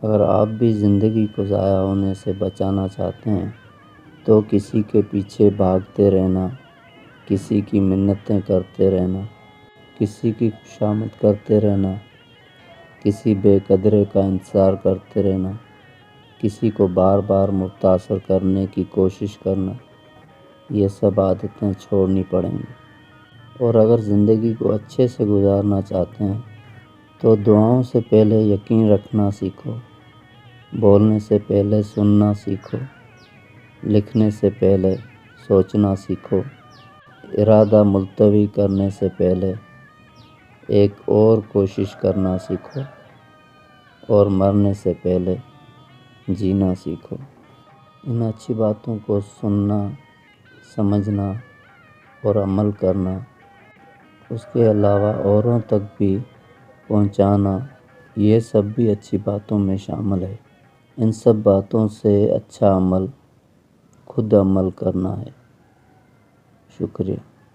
اگر آپ بھی زندگی کو ضائع ہونے سے بچانا چاہتے ہیں تو کسی کے پیچھے بھاگتے رہنا، کسی کی منتیں کرتے رہنا، کسی کی خوشامد کرتے رہنا، کسی بے قدرے کا انتظار کرتے رہنا، کسی کو بار بار متاثر کرنے کی کوشش کرنا، یہ سب عادتیں چھوڑنی پڑیں گی۔ اور اگر زندگی کو اچھے سے گزارنا چاہتے ہیں تو دعاؤں سے پہلے یقین رکھنا سیکھو، بولنے سے پہلے سننا سیکھو، لکھنے سے پہلے سوچنا سیکھو، ارادہ ملتوی کرنے سے پہلے ایک اور کوشش کرنا سیکھو، اور مرنے سے پہلے جینا سیکھو۔ ان اچھی باتوں کو سننا، سمجھنا اور عمل کرنا، اس کے علاوہ اوروں تک بھی پہنچانا، یہ سب بھی اچھی باتوں میں شامل ہے۔ ان سب باتوں سے اچھا عمل خود عمل کرنا ہے۔ شکریہ۔